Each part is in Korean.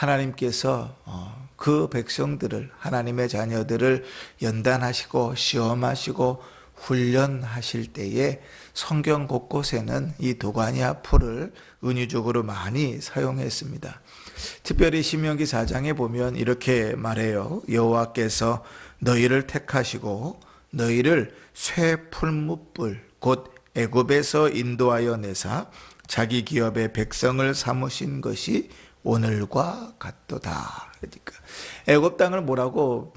하나님께서 그 백성들을, 하나님의 자녀들을 연단하시고 시험하시고 훈련하실 때에 성경 곳곳에는 이 도가니아 풀을 은유적으로 많이 사용했습니다. 특별히 신명기 4장에 보면 이렇게 말해요. 여호와께서 너희를 택하시고 너희를 쇠 풀무불 곧 애굽에서 인도하여 내사 자기 기업의 백성을 삼으신 것이 오늘과 같도다. 그러니까 애굽 땅을 뭐라고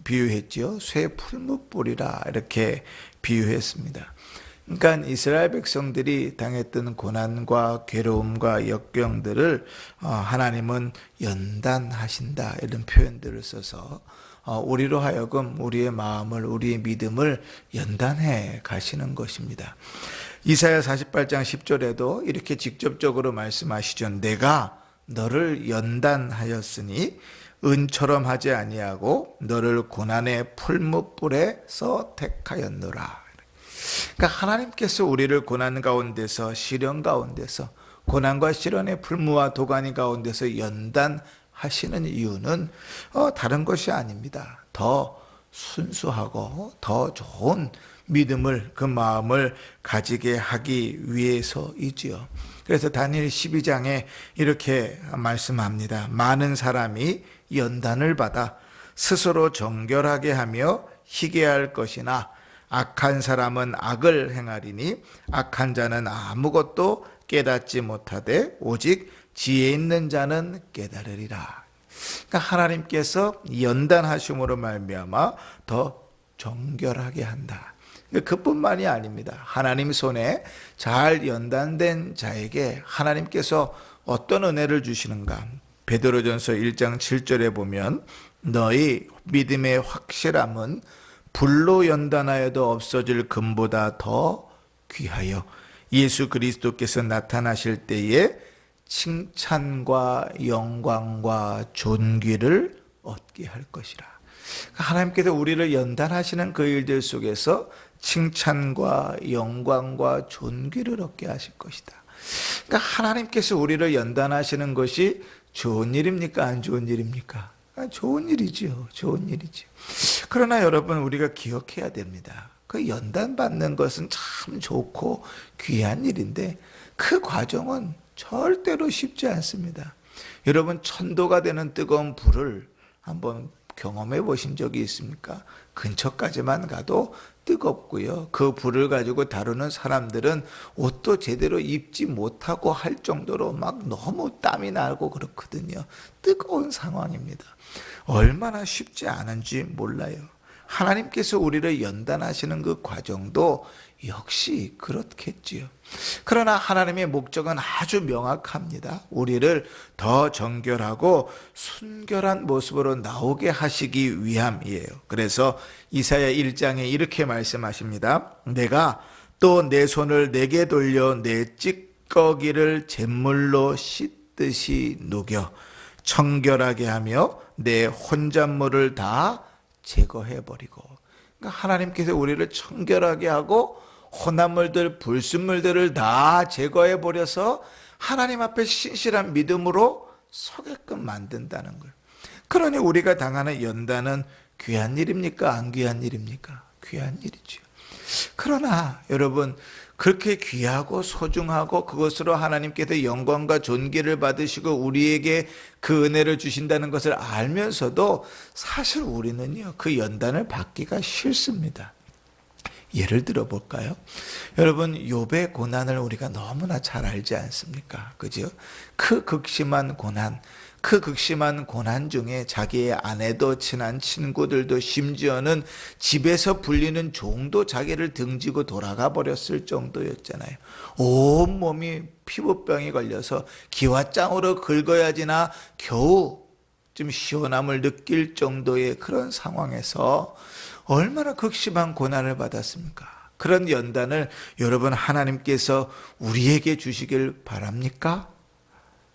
비유했지요? 쇠 풀무불이라 이렇게 비유했습니다. 그러니까 이스라엘 백성들이 당했던 고난과 괴로움과 역경들을 하나님은 연단하신다 이런 표현들을 써서 우리로 하여금 우리의 마음을, 우리의 믿음을 연단해 가시는 것입니다. 이사야 48장 10절에도 이렇게 직접적으로 말씀하시죠. 내가 너를 연단하였으니 은처럼 하지 아니하고 너를 고난의 풀무불에서 택하였노라. 그러니까 하나님께서 우리를 고난 가운데서, 시련 가운데서, 고난과 시련의 풀무와 도가니 가운데서 연단하시는 이유는 다른 것이 아닙니다. 더 순수하고 더 좋은 믿음을, 그 마음을 가지게 하기 위해서이지요. 그래서 다니엘 12장에 이렇게 말씀합니다. 많은 사람이 연단을 받아 스스로 정결하게 하며 희게할 것이나 악한 사람은 악을 행하리니 악한 자는 아무것도 깨닫지 못하되 오직 지혜 있는 자는 깨달으리라. 그러니까 하나님께서 연단하심으로 말미암아 더 정결하게 한다. 그뿐만이 아닙니다. 하나님 손에 잘 연단된 자에게 하나님께서 어떤 은혜를 주시는가? 베드로전서 1장 7절에 보면 너희 믿음의 확실함은 불로 연단하여도 없어질 금보다 더 귀하여 예수 그리스도께서 나타나실 때에 칭찬과 영광과 존귀를 얻게 할 것이라. 하나님께서 우리를 연단하시는 그 일들 속에서 칭찬과 영광과 존귀를 얻게 하실 것이다. 그러니까 하나님께서 우리를 연단하시는 것이 좋은 일입니까? 안 좋은 일입니까? 좋은 일이지요. 좋은 일이지요. 그러나 여러분, 우리가 기억해야 됩니다. 그 연단받는 것은 참 좋고 귀한 일인데 그 과정은 절대로 쉽지 않습니다. 여러분, 천도가 되는 뜨거운 불을 한번 경험해 보신 적이 있습니까? 근처까지만 가도 뜨겁고요. 그 불을 가지고 다루는 사람들은 옷도 제대로 입지 못하고 할 정도로 막 너무 땀이 나고 그렇거든요. 뜨거운 상황입니다. 얼마나 쉽지 않은지 몰라요. 하나님께서 우리를 연단하시는 그 과정도 역시 그렇겠지요. 그러나 하나님의 목적은 아주 명확합니다. 우리를 더 정결하고 순결한 모습으로 나오게 하시기 위함이에요. 그래서 이사야 1장에 이렇게 말씀하십니다. 내가 또 내 손을 내게 돌려 내 찌꺼기를 잿물로 씻듯이 녹여 청결하게 하며 내 혼잣물을 다 제거해버리고. 그러니까 하나님께서 우리를 청결하게 하고 혼합물들, 불순물들을 다 제거해버려서 하나님 앞에 신실한 믿음으로 서게끔 만든다는 거예요. 그러니 우리가 당하는 연단은 귀한 일입니까? 안 귀한 일입니까? 귀한 일이죠. 그러나 여러분, 그렇게 귀하고 소중하고 그것으로 하나님께서 영광과 존귀를 받으시고 우리에게 그 은혜를 주신다는 것을 알면서도 사실 우리는요, 그 연단을 받기가 싫습니다. 예를 들어 볼까요? 여러분, 욥의 고난을 우리가 너무나 잘 알지 않습니까? 그죠? 그 극심한 고난 중에 자기의 아내도 친한 친구들도 심지어는 집에서 불리는 종도 자기를 등지고 돌아가 버렸을 정도였잖아요. 온몸이 피부병이 걸려서 기와장으로 긁어야지나 겨우 좀 시원함을 느낄 정도의 그런 상황에서 얼마나 극심한 고난을 받았습니까? 그런 연단을 여러분, 하나님께서 우리에게 주시길 바랍니까?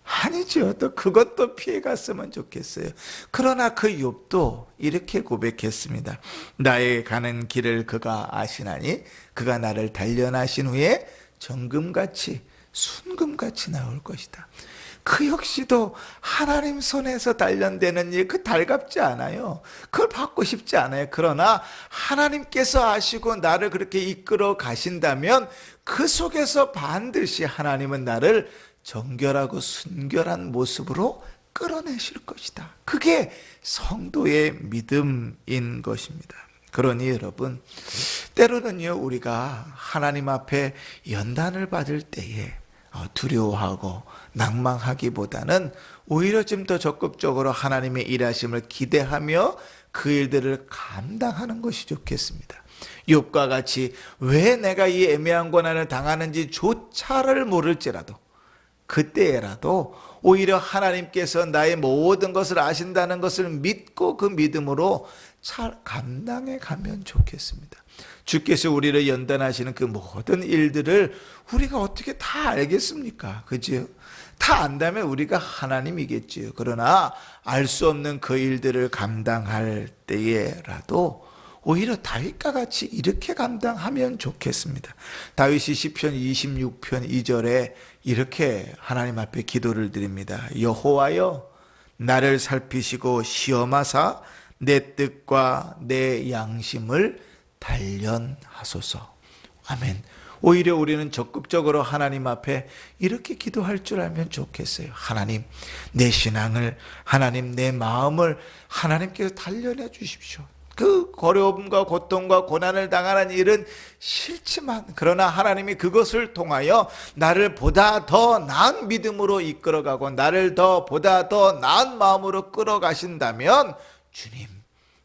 아니죠. 또 그것도 피해갔으면 좋겠어요. 그러나 그 욥도 이렇게 고백했습니다. 나의 가는 길을 그가 아시나니 그가 나를 단련하신 후에 정금같이 순금같이 나올 것이다. 그 역시도 하나님 손에서 단련되는 일, 그 달갑지 않아요. 그걸 받고 싶지 않아요. 그러나 하나님께서 아시고 나를 그렇게 이끌어 가신다면 그 속에서 반드시 하나님은 나를 정결하고 순결한 모습으로 끌어내실 것이다. 그게 성도의 믿음인 것입니다. 그러니 여러분, 때로는요, 우리가 하나님 앞에 연단을 받을 때에 두려워하고 낭망하기보다는 오히려 좀 더 적극적으로 하나님의 일하심을 기대하며 그 일들을 감당하는 것이 좋겠습니다. 욥과 같이 왜 내가 이 애매한 고난을 당하는지 조차를 모를지라도 그때라도 오히려 하나님께서 나의 모든 것을 아신다는 것을 믿고 그 믿음으로 잘 감당해 가면 좋겠습니다. 주께서 우리를 연단하시는 그 모든 일들을 우리가 어떻게 다 알겠습니까? 그죠? 다 안다면 우리가 하나님이겠지요. 그러나 알 수 없는 그 일들을 감당할 때에라도 오히려 다윗과 같이 이렇게 감당하면 좋겠습니다. 다윗이 시편 26편 2절에 이렇게 하나님 앞에 기도를 드립니다. 여호와여, 나를 살피시고 시험하사 내 뜻과 내 양심을 단련하소서. 아멘. 오히려 우리는 적극적으로 하나님 앞에 이렇게 기도할 줄 알면 좋겠어요. 하나님, 내 신앙을, 하나님, 내 마음을 하나님께서 단련해 주십시오. 그 어려움과 고통과 고난을 당하는 일은 싫지만, 그러나 하나님이 그것을 통하여 나를 보다 더 나은 믿음으로 이끌어가고 나를 보다 더 나은 마음으로 끌어가신다면 주님,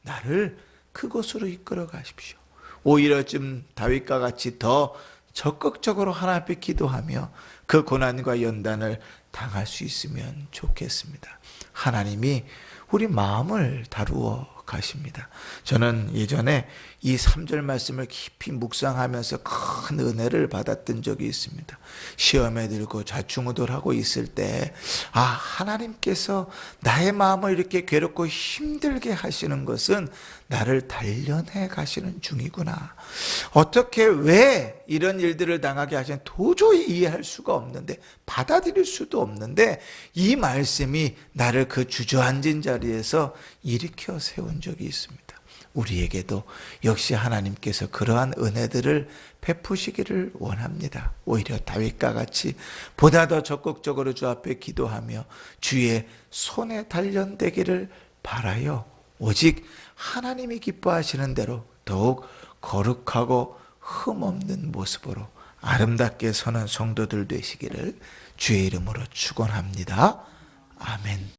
나를 그곳으로 이끌어 가십시오. 오히려 좀 다윗과 같이 더 적극적으로 하나님 앞에 기도하며 그 고난과 연단을 당할 수 있으면 좋겠습니다. 하나님이 우리 마음을 다루어 가십니다. 저는 예전에 이 3절 말씀을 깊이 묵상하면서 큰 은혜를 받았던 적이 있습니다. 시험에 들고 좌충우돌하고 있을 때 하나님께서 나의 마음을 이렇게 괴롭고 힘들게 하시는 것은 나를 단련해 가시는 중이구나. 어떻게 왜 이런 일들을 당하게 하시는지 도저히 이해할 수가 없는데, 받아들일 수도 없는데, 이 말씀이 나를 그 주저앉은 자리에서 일으켜 세운 적이 있습니다. 우리에게도 역시 하나님께서 그러한 은혜들을 베푸시기를 원합니다. 오히려 다윗과 같이 보다 더 적극적으로 주 앞에 기도하며 주의 손에 단련되기를 바라요. 오직 하나님이 기뻐하시는 대로 더욱 거룩하고 흠없는 모습으로 아름답게 서는 성도들 되시기를 주의 이름으로 축원합니다. 아멘.